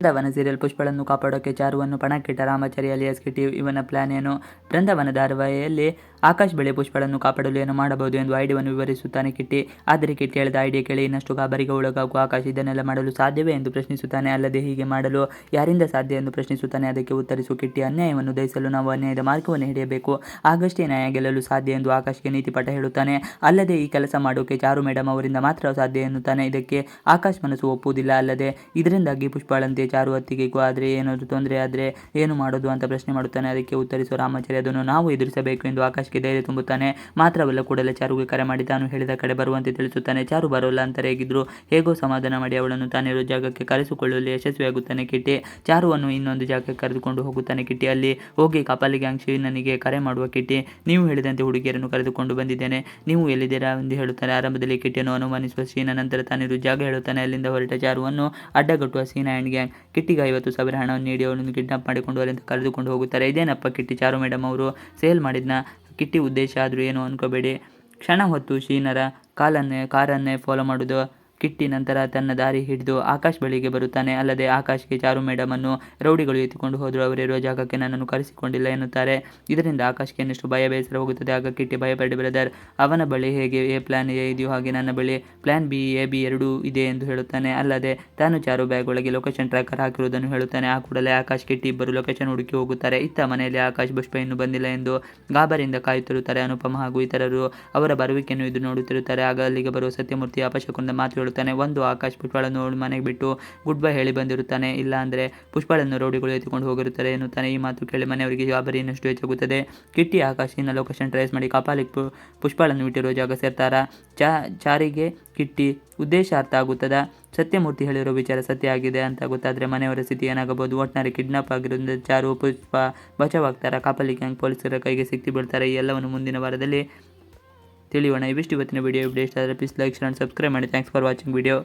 ಬೃಂದಾವನ serial ಪುಷ್ಪಳನ್ನು ಕಾಪಾಡೋಕೆ ಚಾರುವನ್ನು ಪಣಕ್ಕಿಟ್ಟ Ramachari alias Kitty. ಇವನ plan ಏನು? ಬೃಂದಾವನ ಧಾರಾವಾಹಿಯಲ್ಲಿ ಆಕಾಶ್ ಬಳಿ ಪುಷ್ಪಳನ್ನು ಕಾಪಾಡಲು ಏನು ಮಾಡಬಹುದು ಎಂದು ಐಡಿಯಾವನ್ನು ವಿವರಿಸುತ್ತಾನೆ ಕಿಟ್ಟಿ. ಆದರೆ ಕಿಟ್ಟಿ ಹೇಳಿದ ಐಡಿಯಾ ಕೇಳಿ ಇನ್ನಷ್ಟು ಗಾಬರಿಗೆ ಒಳಗಾಗುವ ಆಕಾಶ್ ಇದನ್ನೆಲ್ಲ ಮಾಡಲು ಸಾಧ್ಯವೇ ಎಂದು ಪ್ರಶ್ನಿಸುತ್ತಾನೆ. ಅಲ್ಲದೆ ಹೀಗೆ ಮಾಡಲು ಯಾರಿಂದ ಸಾಧ್ಯ ಎಂದು ಪ್ರಶ್ನಿಸುತ್ತಾನೆ. ಅದಕ್ಕೆ ಉತ್ತರಿಸು ಕಿಟ್ಟಿ. ಅನ್ಯಾಯವನ್ನು ದಹಿಸಲು ನಾವು ಅನ್ಯಾಯದ ಮಾರ್ಗವನ್ನು ಹಿಡಿಯಬೇಕು, ಆಗಷ್ಟೇ ನ್ಯಾಯ ಗೆಲ್ಲಲು ಸಾಧ್ಯ ಎಂದು ಆಕಾಶ್ಗೆ ನೀತಿಪಾಠ ಹೇಳುತ್ತಾನೆ. ಅಲ್ಲದೆ ಈ ಕೆಲಸ ಮಾಡೋಕೆ ಚಾರು ಮೇಡಮ್ ಅವರಿಂದ ಮಾತ್ರ ಸಾಧ್ಯ ಎನ್ನುತ್ತಾನೆ. ಇದಕ್ಕೆ ಆಕಾಶ್ ಮನಸ್ಸು ಒಪ್ಪುವುದಿಲ್ಲ. ಅಲ್ಲದೆ ಇದರಿಂದಾಗಿ ಪುಷ್ಪಳಂತೆ ಚಾರು ಅತ್ತಿಗೆಗೂ ಆದರೆ ಏನಾದರೂ ತೊಂದರೆ ಆದರೆ ಏನು ಮಾಡೋದು ಅಂತ ಪ್ರಶ್ನೆ ಮಾಡುತ್ತಾನೆ. ಅದಕ್ಕೆ ಉತ್ತರಿಸುವ ರಾಮಾಚಾರಿ ಅದನ್ನು ನಾವು ಎದುರಿಸಬೇಕು ಎಂದು ಆಕಾಶ್ಗೆ ಧೈರ್ಯ ತುಂಬುತ್ತಾನೆ. ಮಾತ್ರವಲ್ಲ, ಕೂಡಲೇ ಚಾರುಗೆ ಕರೆ ಮಾಡಿ ತಾನು ಹೇಳಿದ ಕಡೆ ಬರುವಂತೆ ತಿಳಿಸುತ್ತಾನೆ. ಚಾರು ಬರೋಲ್ಲ ಅಂತಾರೆ. ಹೇಗಿದ್ರು ಹೇಗೋ ಸಮಾಧಾನ ಮಾಡಿ ಅವಳನ್ನು ತಾನಿರೋ ಜಾಗಕ್ಕೆ ಕರೆಸಿಕೊಳ್ಳಲು ಯಶಸ್ವಿಯಾಗುತ್ತಾನೆ ಕಿಟ್ಟಿ. ಚಾರುವನ್ನು ಇನ್ನೊಂದು ಜಾಗಕ್ಕೆ ಕರೆದುಕೊಂಡು ಹೋಗುತ್ತಾನೆ ಕಿಟ್ಟಿ. ಅಲ್ಲಿ ಹೋಗಿ ಕಪಾಲಿ ಗ್ಯಾಂಗ್ ಶಿವಣ್ಣನಿಗೆ ಕರೆ ಮಾಡುವ ಕಿಟ್ಟಿ. ನೀವು ಹೇಳಿದಂತೆ ಹುಡುಗಿಯರನ್ನು ಕರೆದುಕೊಂಡು ಬಂದಿದ್ದೇನೆ, ನೀವು ಎಲ್ಲಿದ್ದೀರಾ ಎಂದು ಹೇಳುತ್ತಾನೆ. ಆರಂಭದಲ್ಲಿ ಕಿಟ್ಟಿಯನ್ನು ಅನುಮಾನಿಸುವ ಶೀನಾ ನಂತರ ತಾನಿರೋ ಜಾಗ ಹೇಳುತ್ತಾನೆ. ಅಲ್ಲಿಂದ ಹೊರಟ ಚಾರುವನ್ನು ಅಡ್ಡಗಟ್ಟುವ ಶೀನಾ ಆ್ಯಂಡ್ ಗ್ಯಾಂಗ್ ಕಿಟ್ಟಿಗೆ 50,000 ಹಣವನ್ನು ನೀಡಿ ಅವಳನ್ನು ಕಿಡ್ನಾಪ್ ಮಾಡಿಕೊಂಡು ಅಲ್ಲಿಂದ ಕರೆದುಕೊಂಡು ಹೋಗುತ್ತಾರೆ. ಇದೇನಪ್ಪ ಕಿಟ್ಟಿ ಚಾರು ಮೇಡಮ್ ಅವರು ಸೇಲ್ ಮಾಡಿದ್ನ? ಕಿಟ್ಟಿ ಉದ್ದೇಶ ಆದರೂ ಏನು ಅನ್ಕೋಬೇಡಿ. ಕ್ಷಣ ಹೊತ್ತು ಶೀನರ ಕಾರನ್ನೇ ಫಾಲೋ ಮಾಡೋದು ಕಿಟ್ಟಿ. ನಂತರ ತನ್ನ ದಾರಿ ಹಿಡಿದು ಆಕಾಶ್ ಬಳಿಗೆ ಬರುತ್ತಾನೆ. ಅಲ್ಲದೆ ಆಕಾಶ್ಗೆ ಚಾರು ಮೇಡಮ್ ಅನ್ನು ರೌಡಿಗಳು ಎತ್ತಿಕೊಂಡು ಹೋದರು, ಅವರಿರುವ ಜಾಗಕ್ಕೆ ನನ್ನನ್ನು ಕರೆಸಿಕೊಂಡಿಲ್ಲ ಎನ್ನುತ್ತಾರೆ. ಇದರಿಂದ ಆಕಾಶ್ಗೆ ಇನ್ನಷ್ಟು ಬೇಸರ ಹೋಗುತ್ತದೆ. ಆಗ ಕಿಟ್ಟಿ ಭಯಪಡಿ ಬ್ರದರ್, ಅವನ ಬಳಿ ಹೇಗೆ ಎ ಪ್ಲಾನ್ ಎ ಇದೆಯೋ ಹಾಗೆ ನನ್ನ ಬಳಿ ಪ್ಲಾನ್ ಬಿ ಎ ಬಿ ಎರಡೂ ಇದೆ ಎಂದು ಹೇಳುತ್ತಾನೆ. ಅಲ್ಲದೆ ತಾನು ಚಾರು ಬ್ಯಾಗ್ ಒಳಗೆ ಲೊಕೇಶನ್ ಟ್ರ್ಯಾಕರ್ ಹಾಕಿರುವುದನ್ನು ಹೇಳುತ್ತಾನೆ. ಆ ಕೂಡಲೇ ಆಕಾಶ್ ಕಿಟ್ಟಿ ಇಬ್ಬರು ಲೊಕೇಶನ್ ಹುಡುಕಿ ಹೋಗುತ್ತಾರೆ. ಇತ್ತ ಮನೆಯಲ್ಲಿ ಆಕಾಶ್ ಪುಷ್ಪ ಇನ್ನೂ ಬಂದಿಲ್ಲ ಎಂದು ಗಾಬರಿಯಿಂದ ಕಾಯುತ್ತಿರುತ್ತಾರೆ. ಅನುಪಮ ಹಾಗೂ ಇತರರು ಅವರ ಬರುವಿಕೆಯನ್ನು ಇದು ನೋಡುತ್ತಿರುತ್ತಾರೆ. ಆಗ ಅಲ್ಲಿಗೆ ಬರುವ ಸತ್ಯಮೂರ್ತಿ ಅಪಶಕುನದ ಮಾತು ಹೇಳುತ್ತಾನೆ. ಒಂದು, ಆಕಾಶ್ ಪುಷ್ಪಳನ್ನು ಮನೆಗೆ ಬಿಟ್ಟು ಗುಡ್ ಬೈ ಹೇಳಿ ಬಂದಿರುತ್ತಾನೆ, ಇಲ್ಲ ಅಂದರೆ ಪುಷ್ಪಳನ್ನು ರೌಡಿಗಳು ಎತ್ತಿಕೊಂಡು ಹೋಗಿರುತ್ತಾರೆ ಎನ್ನುತ್ತಾನೆ. ಈ ಮಾತು ಕೇಳಿ ಮನೆಯವರಿಗೆ ಗಾಬರಿ ಇನ್ನಷ್ಟು ಹೆಚ್ಚಾಗುತ್ತದೆ. ಕಿಟ್ಟಿ ಆಕಾಶಿನ ಲೊಕೇಶನ್ ಟ್ರೇಸ್ ಮಾಡಿ ಕಪಾಲಿ ಪುಷ್ಪಳನ್ನು ಬಿಟ್ಟಿರುವ ಜಾಗ ಸೇರ್ತಾರ. ಚಾರಿಗೆ ಕಿಟ್ಟಿ ಉದ್ದೇಶ ಅರ್ಥ ಆಗುತ್ತದ. ಸತ್ಯಮೂರ್ತಿ ಹೇಳಿರೋ ವಿಚಾರ ಸತ್ಯ ಆಗಿದೆ ಅಂತ ಗೊತ್ತಾದರೆ ಮನೆಯವರ ಸ್ಥಿತಿ ಏನಾಗಬಹುದು? ಒಟ್ಟಾರೆ ಕಿಡ್ನಾಪ್ ಆಗಿರೋದ್ರಿಂದ ಚಾರು ಪುಷ್ಪ ಬಚಾವಾಗ್ತಾರ, ಕಪಾಲಿ ಗ್ಯಾಂಗ್ ಪೊಲೀಸರ ಕೈಗೆ ಸಿಕ್ಕಿ ಬಿಡ್ತಾರೆ. ಈ ಎಲ್ಲವನ್ನು ಮುಂದಿನ ವಾರದಲ್ಲಿ ತಿಳಿಯೋಣ. ಇವಿಷ್ಟು ಇವತ್ತಿನ ವಿಡಿಯೋ. ಇಷ್ಟ ಆದರೆ ಪ್ಲೀಸ್ ಲೈಕ್, ಶೇರ್, ಸಬ್ಸ್ಕ್ರೈಬ್ ಮಾಡಿ. Thanks for watching video.